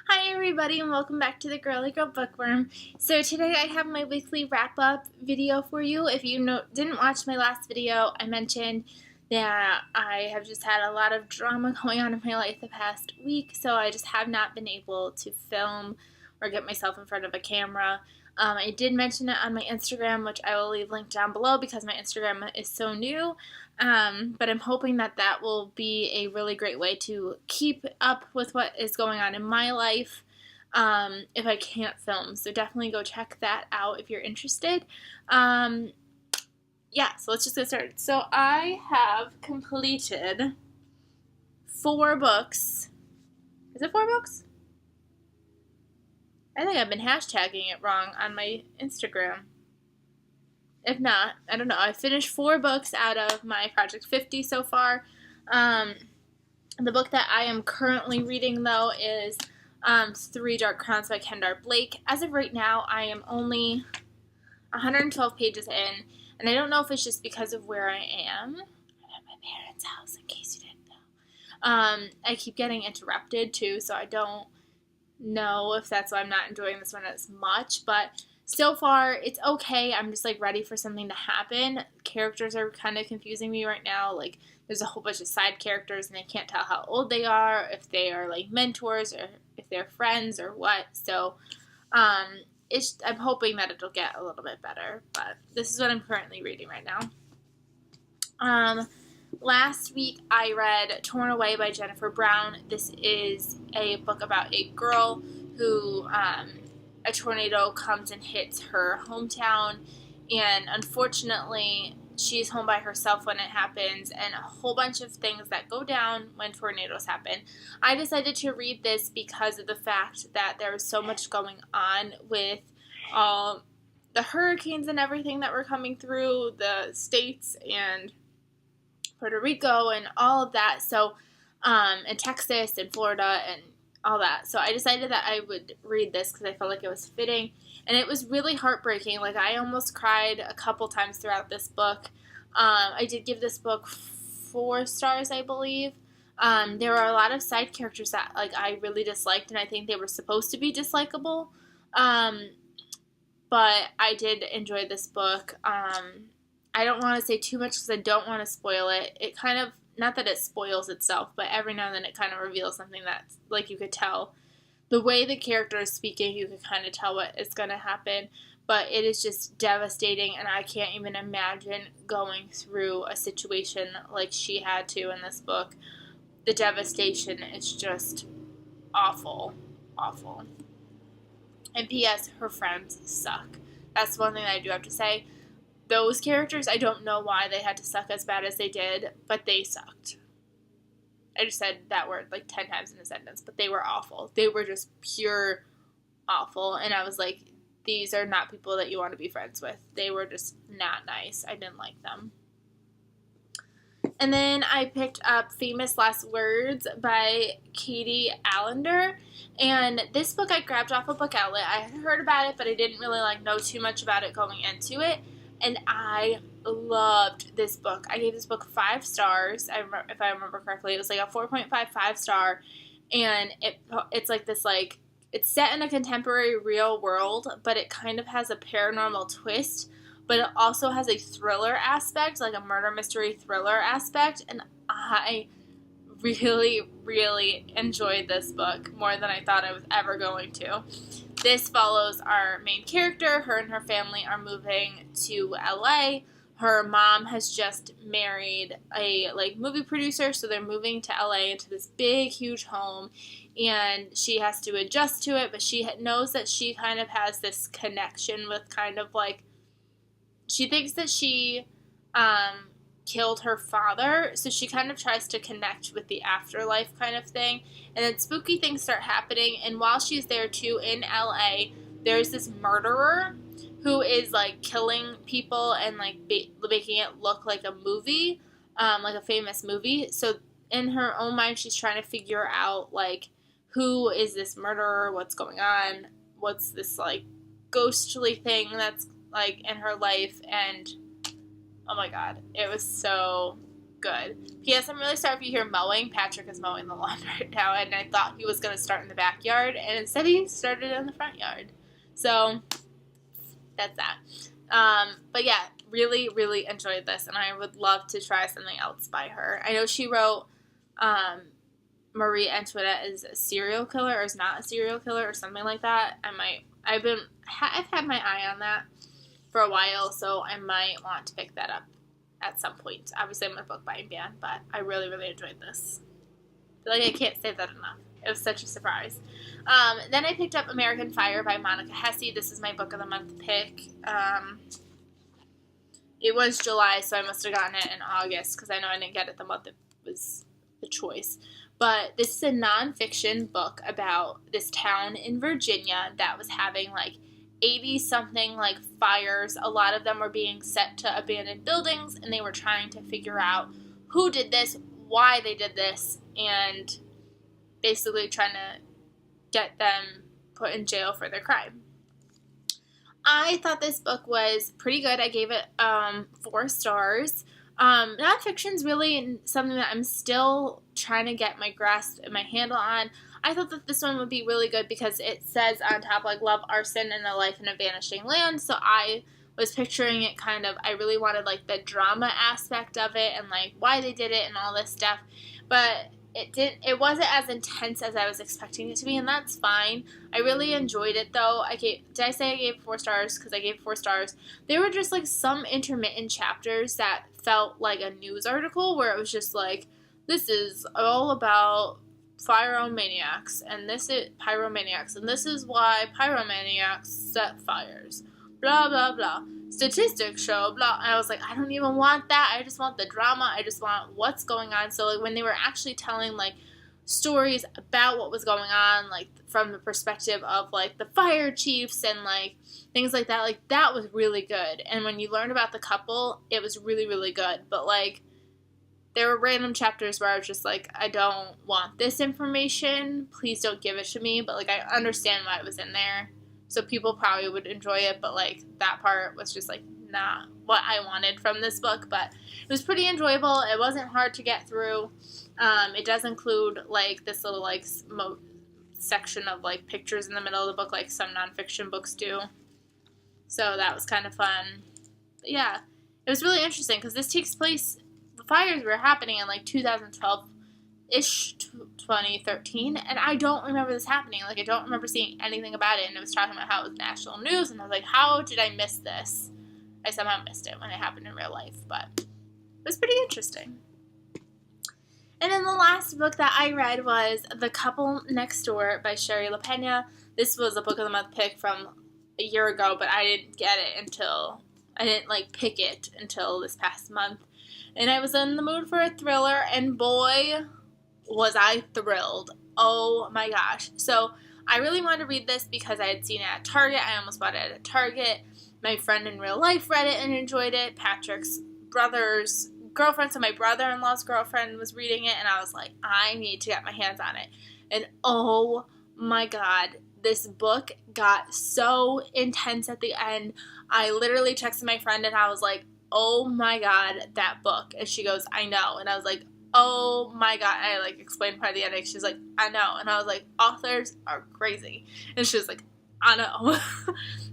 Hi everybody and welcome back to the Girly Girl Bookworm. So today I have my weekly wrap-up video for you. If you didn't watch my last video, I mentioned that I have just had a lot of drama going on in my life the past week, so I just have not been able to film or get myself in front of a camera. I did mention it on my Instagram, which I will leave linked down below because my Instagram is so new. But I'm hoping that that will be a really great way to keep up with what is going on in my life if I can't film. So definitely go check that out if you're interested. Yeah, so let's just get started. So I have completed 4 books. Is it 4 books? I think I've been hashtagging it wrong on my Instagram. If not, I don't know. I finished 4 books out of my Project 50 so far. The book that I am currently reading, though, is Three Dark Crowns by Kendare Blake. As of right now, I am only 112 pages in, and I don't know if it's just because of where I am. I'm at my parents' house, in case you didn't know. I keep getting interrupted, too, so I don't know if that's why I'm not enjoying this one as much, but so far it's okay. I'm just like ready for something to happen. Characters are kind of confusing me right now. Like there's a whole bunch of side characters and I can't tell how old they are, if they are like mentors or if they're friends or what. So I'm hoping that it'll get a little bit better, but this is what I'm currently reading right now. Last week I read Torn Away by Jennifer Brown. This is a book about a girl who a tornado comes and hits her hometown, and unfortunately she's home by herself when it happens, and a whole bunch of things that go down when tornadoes happen. I decided to read this because of the fact that there was so much going on with the hurricanes and everything that were coming through the states and Puerto Rico and all of that. So, and Texas and Florida and all that. So I decided that I would read this because I felt like it was fitting. And it was really heartbreaking. Like I almost cried a couple times throughout this book. I did give this book 4 stars, I believe. There were a lot of side characters that like I really disliked, and I think they were supposed to be dislikable. But I did enjoy this book. I don't want to say too much because I don't want to spoil it. It kind of, not that it spoils itself, but every now and then it kind of reveals something that's, like, you could tell. The way the character is speaking, you could kind of tell what is going to happen, but it is just devastating, and I can't even imagine going through a situation like she had to in this book. The devastation is just awful, awful. And P.S., her friends suck. That's one thing that I do have to say. Those characters, I don't know why they had to suck as bad as they did, but they sucked. I just said that word like 10 times in a sentence, but they were awful. They were just pure awful, and I was like, these are not people that you want to be friends with. They were just not nice. I didn't like them. And then I picked up Famous Last Words by Katie Allender. And this book I grabbed off a book outlet. I had heard about it, but I didn't really know too much about it going into it. And I loved this book. I gave this book 5 stars. If I remember correctly, it was like a 4.55 star. And it's like this it's set in a contemporary real world, but it kind of has a paranormal twist. But it also has a thriller aspect, like a murder mystery thriller aspect, and I really, really enjoyed this book more than I thought I was ever going to. This follows our main character. Her and her family are moving to LA. Her mom has just married a movie producer, so they're moving to LA into this big, huge home, and she has to adjust to it, but she knows that she kind of has this connection with kind of she thinks that she killed her father, so she kind of tries to connect with the afterlife kind of thing. And then spooky things start happening, and while she's there too in LA, there's this murderer who is killing people and making it look like a movie, like a famous movie. So in her own mind, she's trying to figure out who is this murderer, what's going on, what's this ghostly thing that's in her life. And oh my god, it was so good. P.S. I'm really sorry if you hear mowing. Patrick is mowing the lawn right now, and I thought he was going to start in the backyard, and instead he started in the front yard. So, that's that. But yeah, really, really enjoyed this, and I would love to try something else by her. I know she wrote Marie Antoinette is a serial killer, or is not a serial killer, or something like that. I've had my eye on that for a while, so I might want to pick that up at some point. Obviously, I'm a book buying ban, but I really, really enjoyed this. I feel like I can't say that enough. It was such a surprise. Then I picked up American Fire by Monica Hesse. This is my book of the month pick. It was July, so I must have gotten it in August, because I know I didn't get it the month it was the choice. But this is a nonfiction book about this town in Virginia that was having, like, 80-something, like, fires. A lot of them were being set to abandoned buildings, and they were trying to figure out who did this, why they did this, and basically trying to get them put in jail for their crime. I thought this book was pretty good. I gave it 4 stars. Nonfiction's really something that I'm still trying to get my grasp and my handle on. I thought that this one would be really good because it says on top, like, love, arson, and a life in a vanishing land. So I was picturing it kind of, I really wanted, like, the drama aspect of it and, like, why they did it and all this stuff. But it wasn't as intense as I was expecting it to be, and that's fine. I really enjoyed it, though. Did I say I gave 4 stars? Because I gave 4 stars. There were just, like, some intermittent chapters that felt like a news article where it was just like, this is all about pyromaniacs, and this is why pyromaniacs set fires. Blah, blah, blah. Statistics show, blah. And I was like, I don't even want that. I just want the drama. I just want what's going on. So, like, when they were actually telling, like, stories about what was going on, like, from the perspective of, like, the fire chiefs and, like, things like that was really good. And when you learn about the couple, it was really, really good. But, like, there were random chapters where I was just like, I don't want this information. Please don't give it to me. But, like, I understand why it was in there. So people probably would enjoy it, but, like, that part was just, like, not what I wanted from this book. But it was pretty enjoyable. It wasn't hard to get through. It does include, like, this little, like, section of, like, pictures in the middle of the book, like some nonfiction books do. So that was kind of fun. But yeah, it was really interesting because this takes place, the fires were happening in, like, 2012-ish, 2013, and I don't remember this happening. Like, I don't remember seeing anything about it, and it was talking about how it was national news, and I was like, how did I miss this? I somehow missed it when it happened in real life, but it was pretty interesting. And then the last book that I read was The Couple Next Door by Shari LaPena. This was a book of the month pick from a year ago, but I didn't get it until, I didn't, like, pick it until this past month. And I was in the mood for a thriller, and boy, was I thrilled. Oh my gosh. So I really wanted to read this because I had seen it at Target. I almost bought it at Target. My friend in real life read it and enjoyed it. Patrick's brother's girlfriend, so my brother-in-law's girlfriend was reading it, and I was like, I need to get my hands on it. And oh my god, this book got so intense at the end. I literally texted my friend and I was like, oh my god, that book. And she goes, I know. And I was like, oh my god. I, like, explained part of the ending. She's like, I know. And I was like, authors are crazy. And she was like, I know.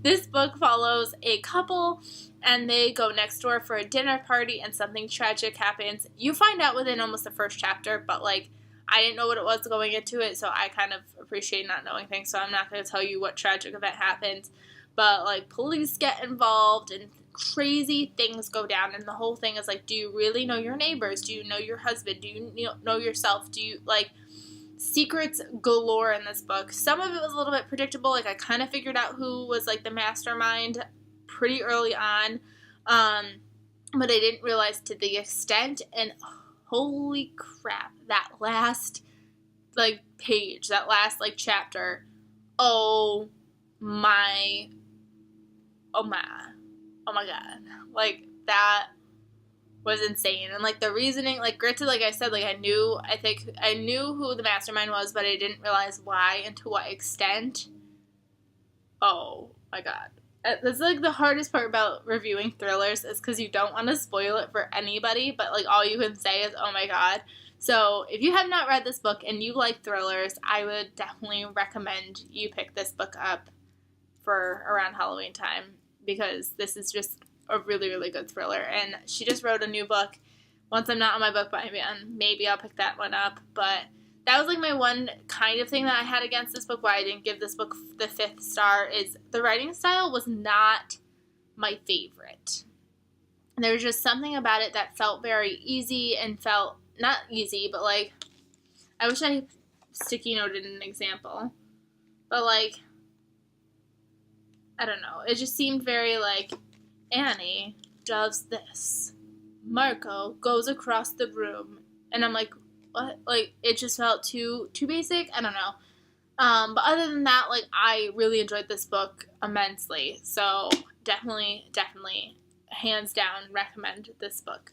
This book follows a couple, and they go next door for a dinner party, and something tragic happens. You find out within almost the first chapter, but, like, I didn't know what it was going into it, so I kind of appreciate not knowing things, so I'm not going to tell you what tragic event happens. But, like, police get involved, and crazy things go down, and the whole thing is, like, do you really know your neighbors? Do you know your husband? Do you know yourself? Do you, like, secrets galore in this book. Some of it was a little bit predictable. Like, I kind of figured out who was, like, the mastermind pretty early on, but I didn't realize to the extent, and holy crap, that last, like, page, that last, like, chapter, oh my god, like, that was insane. And, like, the reasoning, like, granted, like I said, like, I knew who the mastermind was, but I didn't realize why and to what extent. Oh my god. This is like the hardest part about reviewing thrillers is because you don't want to spoil it for anybody, but like all you can say is, oh my god. So if you have not read this book and you like thrillers, I would definitely recommend you pick this book up for around Halloween time, because this is just a really, really good thriller. And she just wrote a new book. Once I'm not on my book by man, maybe I'll pick that one up. But that was like my one kind of thing that I had against this book, why I didn't give this book the 5th star, is the writing style was not my favorite. There was just something about it that felt very easy and felt, not easy, but like, I wish I sticky noted an example. But like, I don't know. It just seemed very like, Annie does this. Marco goes across the room. And I'm like, what? Like, it just felt too basic. I don't know. But other than that, like, I really enjoyed this book immensely. So definitely, hands down, recommend this book.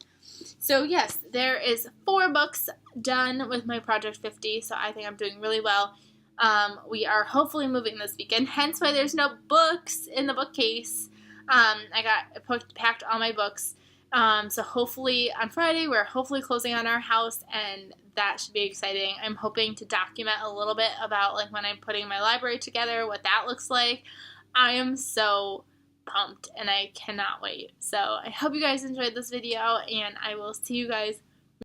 So yes, there is 4 books done with my Project 50. So I think I'm doing really well. We are hopefully moving this weekend, hence why there's no books in the bookcase. I packed all my books. So hopefully on Friday, we're hopefully closing on our house, and that should be exciting. I'm hoping to document a little bit about like when I'm putting my library together, what that looks like. I am so pumped and I cannot wait. So I hope you guys enjoyed this video, and I will see you guys